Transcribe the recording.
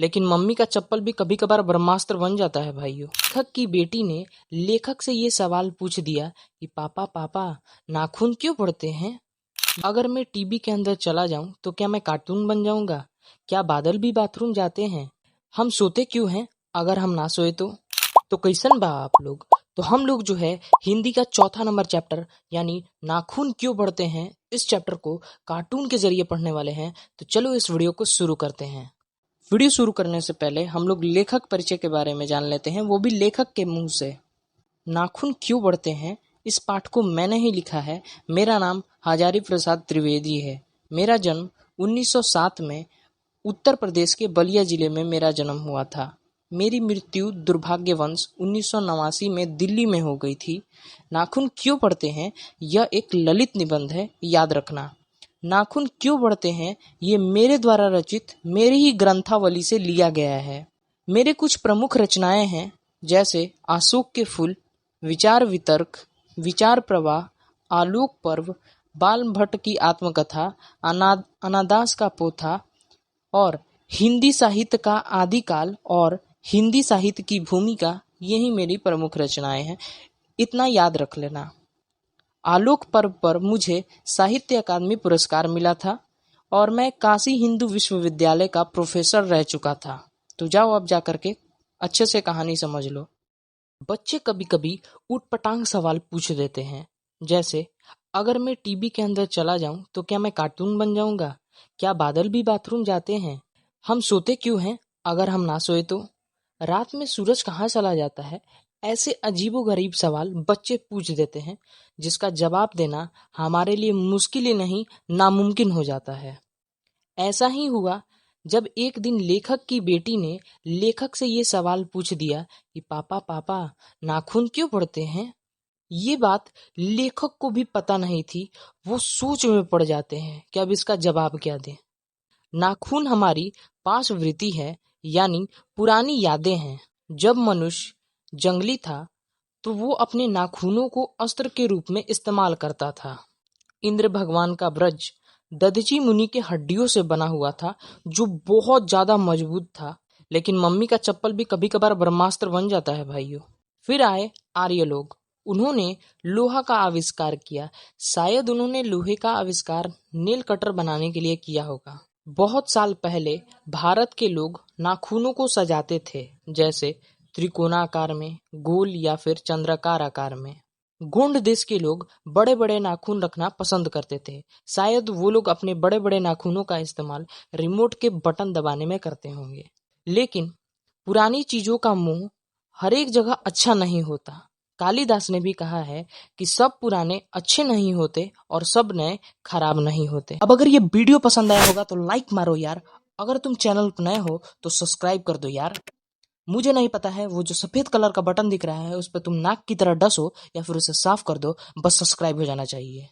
लेकिन मम्मी का चप्पल भी कभी कभार ब्रह्मास्त्र बन जाता है भाइयों। लेखक की बेटी ने लेखक से ये सवाल पूछ दिया कि पापा पापा नाखून क्यों पड़ते हैं? अगर मैं टीवी के अंदर चला जाऊं तो क्या मैं कार्टून बन जाऊंगा? क्या बादल भी बाथरूम जाते हैं? हम सोते क्यों हैं अगर हम ना सोए तो कैसन बा आप लोग? तो हम लोग जो है हिंदी का चौथा नंबर चैप्टर यानी नाखून क्यों पड़ते हैं, इस चैप्टर को कार्टून के जरिए पढ़ने वाले हैं। तो चलो इस वीडियो को शुरू करते हैं। वीडियो शुरू करने से पहले हम लोग लेखक परिचय के बारे में जान लेते हैं, वो भी लेखक के मुंह से। नाखून क्यों बढ़ते हैं, इस पाठ को मैंने ही लिखा है। मेरा नाम हजारी प्रसाद त्रिवेदी है। मेरा जन्म 1907 में उत्तर प्रदेश के बलिया जिले में मेरा जन्म हुआ था। मेरी मृत्यु दुर्भाग्यवश 1989 में दिल्ली में हो गई थी। नाखून क्यों पड़ते हैं, यह एक ललित निबंध है, याद रखना। नाखून क्यों बढ़ते हैं ये मेरे द्वारा रचित मेरी ही ग्रंथावली से लिया गया है। मेरे कुछ प्रमुख रचनाएं हैं, जैसे अशोक के फूल, विचार वितर्क, विचार प्रवाह, आलोक पर्व, बाल भट्ट की आत्मकथा, अनादास का पोथा और हिंदी साहित्य का आदिकाल और हिंदी साहित्य की भूमिका। यही मेरी प्रमुख रचनाएं हैं, इतना याद रख लेना। आलोक पर्व पर मुझे साहित्य अकादमी पुरस्कार मिला था और मैं काशी हिंदू विश्वविद्यालय का प्रोफेसर रह चुका था। तो जाओ अब जा करके अच्छे से कहानी समझ लो। बच्चे कभी कभी ऊटपटांग सवाल पूछ देते हैं, जैसे अगर मैं टीवी के अंदर चला जाऊं तो क्या मैं कार्टून बन जाऊंगा? क्या बादल भी बाथरूम जाते हैं? हम सोते क्यों हैं अगर हम ना सोए तो? रात में सूरज कहाँ चला जाता है? ऐसे अजीबोगरीब सवाल बच्चे पूछ देते हैं, जिसका जवाब देना हमारे लिए मुश्किल ही नहीं नामुमकिन हो जाता है। ऐसा ही हुआ जब एक दिन लेखक की बेटी ने लेखक से ये सवाल पूछ दिया कि पापा पापा नाखून क्यों पड़ते हैं? ये बात लेखक को भी पता नहीं थी। वो सोच में पड़ जाते हैं कि अब इसका जवाब क्या दें। नाखून हमारी पाशवृत्ति है, यानी पुरानी यादें हैं। जब मनुष्य जंगली था तो वो अपने नाखूनों को अस्त्र के रूप में इस्तेमाल करता था। इंद्र भगवान का ब्रज दधीची मुनि के हड्डियों से बना हुआ था, जो बहुत ज्यादा मजबूत था। लेकिन मम्मी का चप्पल भी कभी कभार ब्रह्मास्त्र बन जाता है भाइयों। फिर आए आर्य लोग, उन्होंने लोहा का आविष्कार किया। शायद उन्होंने लोहे का आविष्कार नेल कटर बनाने के लिए किया होगा। बहुत साल पहले भारत के लोग नाखूनों को सजाते थे, जैसे त्रिकोणाकार में, गोल या फिर चंद्राकार आकार में। गोंड देश के लोग बड़े बड़े नाखून रखना पसंद करते थे। शायद वो लोग अपने बड़े बड़े नाखूनों का इस्तेमाल रिमोट के बटन दबाने में करते होंगे। लेकिन पुरानी चीजों का मुंह हर एक जगह अच्छा नहीं होता। कालिदास ने भी कहा है कि सब पुराने अच्छे नहीं होते और सब नए खराब नहीं होते। अब अगर ये वीडियो पसंद आया होगा तो लाइक मारो यार। अगर तुम चैनल पर नए हो तो सब्सक्राइब कर दो यार। मुझे नहीं पता है, वो जो सफेद कलर का बटन दिख रहा है उस पर तुम नाक की तरह डसो या फिर उसे साफ कर दो, बस सब्सक्राइब हो जाना चाहिए।